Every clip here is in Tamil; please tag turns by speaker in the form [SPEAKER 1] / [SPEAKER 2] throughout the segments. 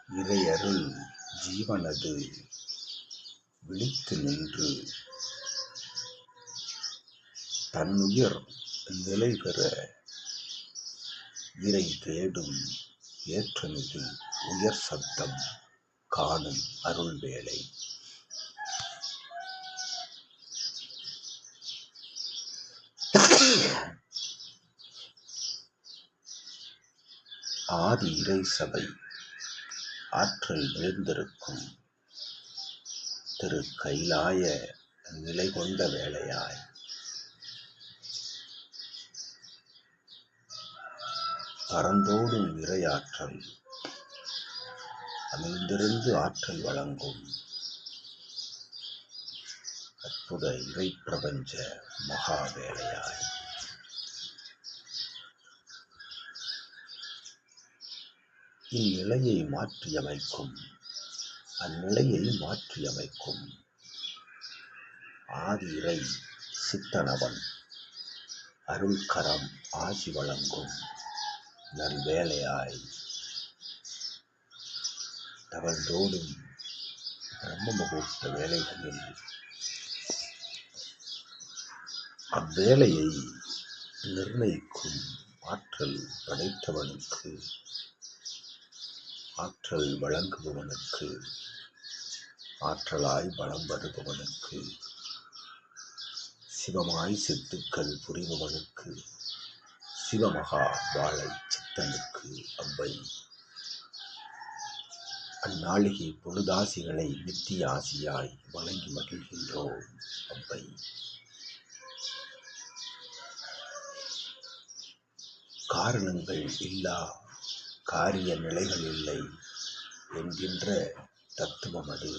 [SPEAKER 1] இறையருள் ஜீவனது விழித்து நின்று தன்னுயிர் நிலைபெற இறை தேடும் ஏற்றமிகு உயர் சத்தம் காணும் அருள் வேளை. ஆதி இறை சபை ஆற்றல் நிறைந்திருக்கும் திரு கைலாய நிலை கொண்ட வேளையாய் பரந்தோடும் இறையாற்றல் அமைந்திருந்து ஆற்றல் வழங்கும் அற்புத இறை பிரபஞ்ச மகா வேளையாய் இந்நிலையை மாற்றியமைக்கும் அந்நிலையை மாற்றியமைக்கும் ஆதி இறை சித்தனவன் அருள்கரம் ஆசி வழங்கும் நல்வேளையாய் தவழ்ந்தோடும் பிரம்ம முகூர்த்த வேளைகளில் அவ்வேளையை நிர்ணயிக்கும் ஆற்றல் படைத்தவனுக்கு, ஆற்றல் வழங்குபவனுக்கு, ஆற்றலாய் பலம் வருபவனுக்கு, சிவமாய் சித்துக்கள் புரிபவனுக்கு, சிவமகா வாழை சித்தனுக்கு அவ்வை அந்நாளிகை பொழுதாசிகளை நித்திய ஆசியாய் வழங்கி மகிழ்கின்றோம். அவ்வை காரணங்கள் இல்லா காரிய நிலைகள் இல்லை என்கின்ற தத்துவம் அது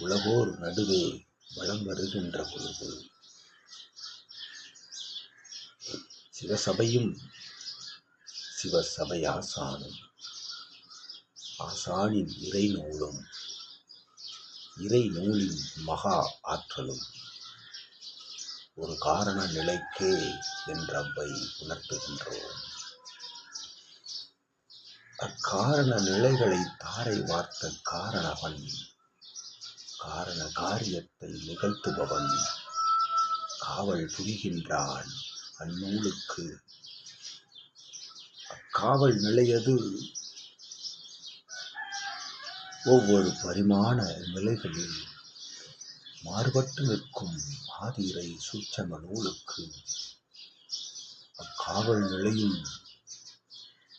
[SPEAKER 1] உலகோர் நடுவே வலம் வருகின்ற பொழுது சிவசபையும் சிவசபை ஆசானும் ஆசானின் இறை நூலும் இறை நூலின் மகா ஆற்றலும் ஒரு காரண நிலைக்கே என்றவை உணர்த்துகின்றோம். அக்காரண நிலைகளை தாரை வார்த்த காரணவன், காரண காரியத்தை நிகழ்த்துபவன் காவல் புரிகின்றான் அந்நூலுக்கு. அக்காவல் நிலையது ஒவ்வொரு பரிமாண நிலைகளில் மாறுபட்டு நிற்கும் ஆதி இறை சூட்சம நூலுக்கு அக்காவல் நிலையும்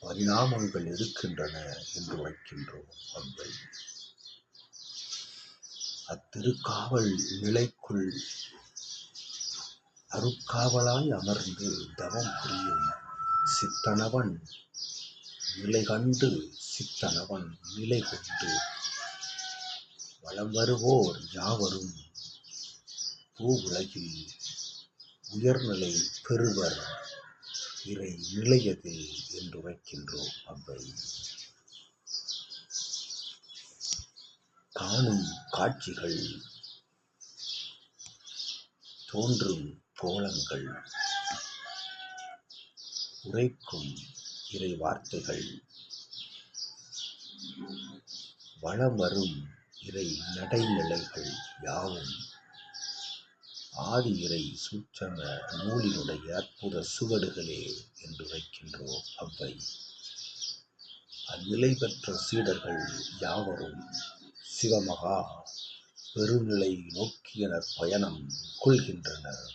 [SPEAKER 1] பரிணாமங்கள் இருக்கின்றன என்று வைக்கின்றோம். அவ்வை அத்திருக்காவல் நிலைக்குள் அருட்காவலாய் அமர்ந்து தவம் புரியும் சித்தனவன் நிலை கண்டு, சித்தனவன் நிலை கொண்டு வலம் வருவோர் யாவரும் பூ உலகில் உயர்நிலை பெறுவர் இறை நிலையதில் என்று உரைக்கின்றோம். அவ்வை காணும் காட்சிகள், தோன்றும் கோலங்கள், உரைக்கும் இறை வார்த்தைகள், வலம் வரும் இறை நடைநிலைகள் யாவும் ஆதி இறை சூட்சம நூலினுடைய அற்புத சுவடுகளே என்று வைக்கின்றோம். அவ்வை அந்நிலை பெற்ற சீடர்கள் யாவரும் சிவமகா பெருநிலை நோக்கியனர் பயணம் கொள்கின்றனர்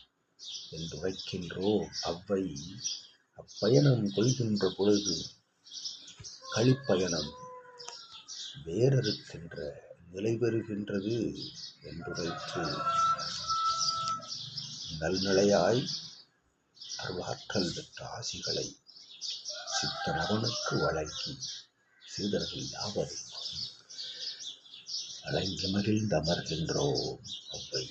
[SPEAKER 1] என்று வைக்கின்றோம். அவ்வை அப்பயணம் கொள்கின்ற பொழுது களிப்பயணம் வேறறுக்கின்ற நிலை பெறுகின்றது என்று வைத்து நல்நிலையாய் அருளாற்றல் பெற்ற ஆசிகளை சித்தனவனுக்கு வழங்கி சீடர்கள் யாவரும் வழங்கி மகிழ்ந்து அமர்கின்றோம். அவ்வை